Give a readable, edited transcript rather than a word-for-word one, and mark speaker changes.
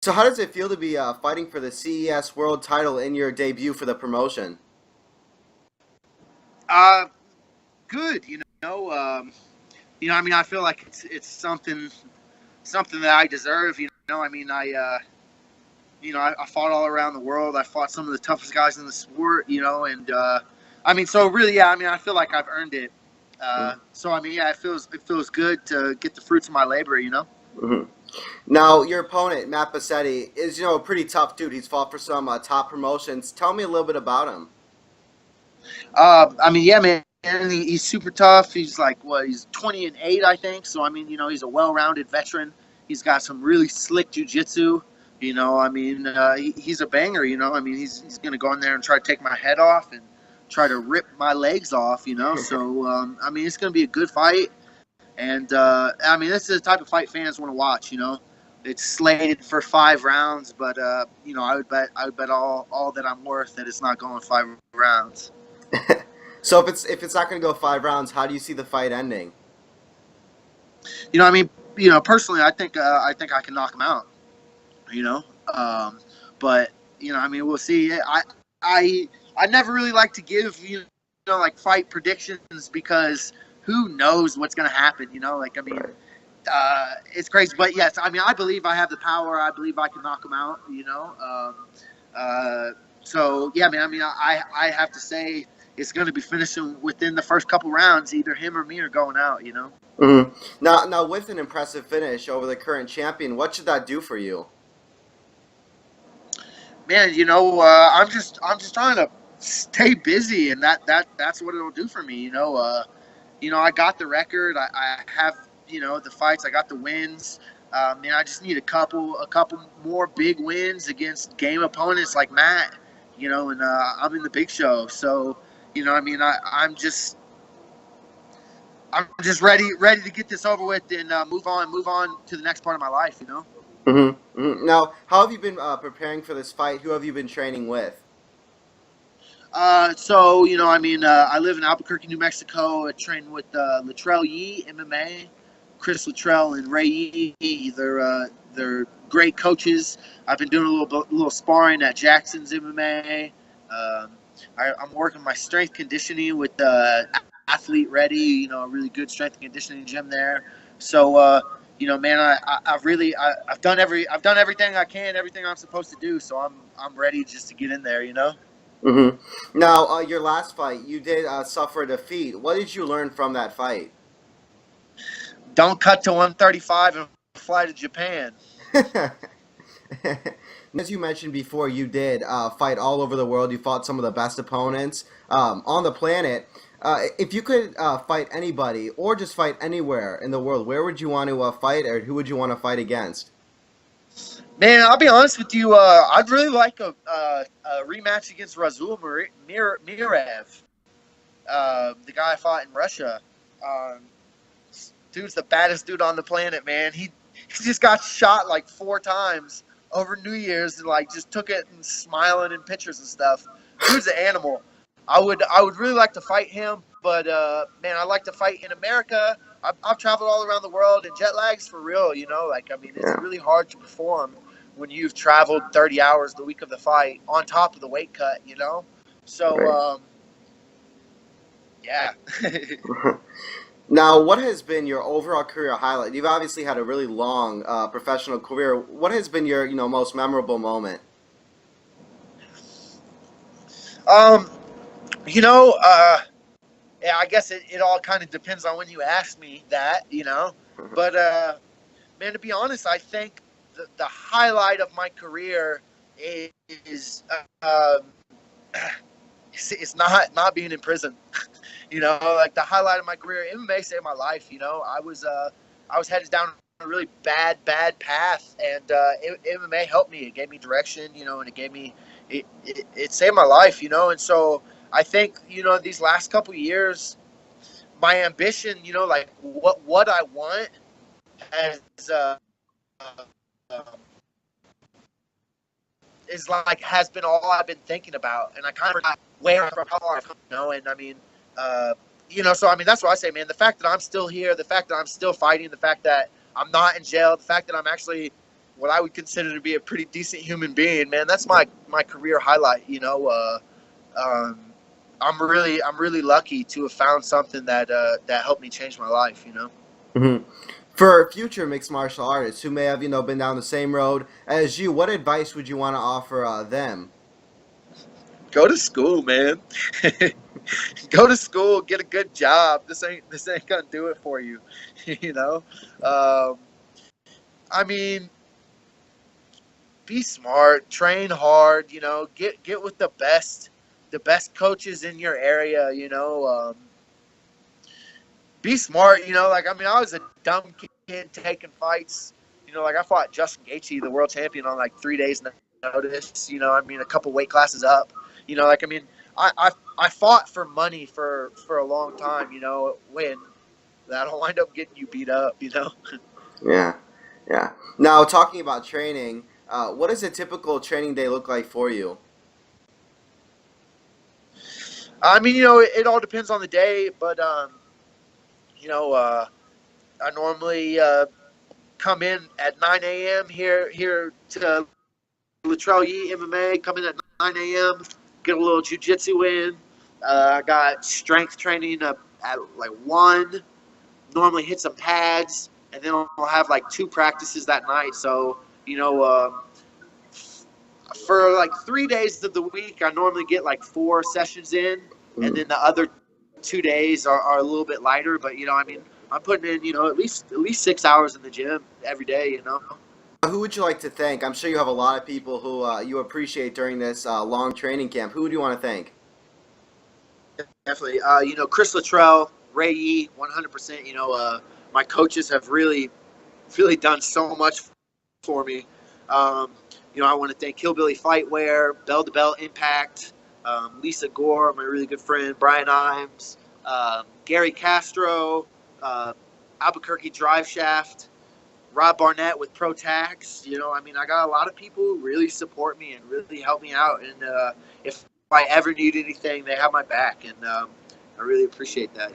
Speaker 1: So how does it feel to be fighting for the CES World title in your debut for the promotion?
Speaker 2: Uh, Good. I mean, I feel like it's something that I deserve. I mean, I fought all around the world. I fought some of the toughest guys in the sport. And I mean, so really, yeah. I mean, I feel like I've earned it. So I mean, yeah, it feels good to get the fruits of my labor.
Speaker 1: Hmm. Now, your opponent, Matt Bessette, is a pretty tough dude. He's fought for some top promotions. Tell me a little bit about him.
Speaker 2: I mean, yeah, man. He's super tough. He's like what? He's 20-8, I think. So I mean, he's a well-rounded veteran. He's got some really slick jujitsu. I mean, he's a banger. I mean, he's gonna go in there and try to take my head off and try to rip my legs off. So I mean, it's gonna be a good fight. And I mean, this is the type of fight fans want to watch. It's slated for 5 rounds, but I would bet all that I'm worth that it's not going 5 rounds.
Speaker 1: So if it's not going to go 5 rounds, how do you see the fight ending?
Speaker 2: I mean, personally, I think I can knock him out. You know, um, but I mean, we'll see. I I never really like to give like fight predictions because who knows what's gonna happen. Like I mean,
Speaker 1: Right.
Speaker 2: it's crazy. But yes, I mean, I believe I have the power. I believe I can knock him out. Uh, so yeah, man. I mean, I have to say it's going to be finishing within the first couple rounds. Either him or me are going out.
Speaker 1: Hmm. Now, with an impressive finish over the current champion, what should that do for you?
Speaker 2: Man, I'm just trying to stay busy, and that's what it'll do for me. I got the record. I have the fights. I got the wins. Man, I just need a couple more big wins against game opponents like Matt. And I'm in the big show. So, I mean, I'm just ready to get this over with and move on to the next part of my life.
Speaker 1: Hmm. Hmm. Now, how have you been preparing for this fight? Who have you been training with?
Speaker 2: So I mean, I live in Albuquerque, New Mexico. I train with Latrell Yee MMA, Chris Latrell and Ray Yee. They're great coaches. I've been doing a little sparring at Jackson's MMA. I'm working my strength conditioning with Athlete Ready. A really good strength and conditioning gym there. So man, I've done everything I can, everything I'm supposed to do. So I'm ready just to get in there.
Speaker 1: Hmm. Now, your last fight, you did suffer a defeat. What did you learn from that fight?
Speaker 2: Don't cut to 135 and fly to Japan.
Speaker 1: As you mentioned before, you did fight all over the world. You fought some of the best opponents on the planet. If you could fight anybody or just fight anywhere in the world, where would you want to fight, or who would you want to fight against?
Speaker 2: Man, I'll be honest with you. I'd really like a rematch against Razul Mirev, the guy I fought in Russia. Um, Dude's the baddest dude on the planet, man. He just got shot like 4 times over New Year's and like just took it and smiling in pictures and stuff. Dude's an animal. I would really like to fight him, but man, I like to fight in America. I've traveled all around the world, and jet lag's for real. Like I mean, it's
Speaker 1: Yeah.
Speaker 2: really hard to perform when you've traveled 30 hours the week of the fight on top of the weight cut. So
Speaker 1: Right.
Speaker 2: yeah.
Speaker 1: Now, what has been your overall career highlight? You've obviously had a really long professional career. What has been your most memorable moment?
Speaker 2: um, you know, uh, yeah, I guess it all kind of depends on when you ask me that. But man, to be honest, I think the highlight of my career is it's not being in prison. Like the highlight of my career, MMA saved my life. I was headed down a really bad path, and MMA helped me. It gave me direction, and it saved my life. And so I think these last couple years, my ambition, like what I want as uh, is like has been all I've been thinking about, and I kind of forgot where I'm from, how far I've come. And I mean, uh, so I mean, that's what I say, man. The fact that I'm still here, the fact that I'm still fighting, the fact that I'm not in jail, the fact that I'm actually, what I would consider to be a pretty decent human being, man. That's my career highlight. Um, I'm really lucky to have found something that helped me change my life.
Speaker 1: Hmm. For future mixed martial artists who may have, been down the same road as you, what advice would you want to offer them?
Speaker 2: Go to school, man. Go to school, get a good job. This ain't gonna do it for you. you know. Um, I mean, be smart, train hard. Get with the best coaches in your area. Be smart. Like, I mean, I was a dumb kid taking fights. Like, I fought Justin Gaethje, the world champion, on like 3 days notice. I mean, a couple weight classes up. Like, I mean, I fought for money for a long time. When that'll wind up getting you beat up.
Speaker 1: Yeah, yeah. Now, talking about training, what does a typical training day look like for you?
Speaker 2: I mean, it all depends on the day, but you know, I normally come in at 9 a.m. here to Latrell Yi MMA. Come in at 9 a.m. Get a little jujitsu in. I got strength training at like 1. Normally hit some pads, and then I'll have like 2 practices that night. So for like 3 days of the week, I normally get like 4 sessions in, and
Speaker 1: Mm.
Speaker 2: then the other 2 days are a little bit lighter. But I mean, I'm putting in at least 6 hours in the gym every day.
Speaker 1: Who would you like to thank? I'm sure you have a lot of people who you appreciate during this long training camp. Who do you want to thank?
Speaker 2: Definitely. Chris Luttrell, Ray Yee, 100%. My coaches have really done so much for me. Um, I want to thank Hillbilly Fightwear, Bell to Bell Impact, Lisa Gore, my really good friend, Brian Imes, Gary Castro, uh, Albuquerque Drive Shaft, Rob Barnett with Pro Tax. I mean, I got a lot of people who really support me and really help me out. And if I ever need anything, they have my back. And I really appreciate that.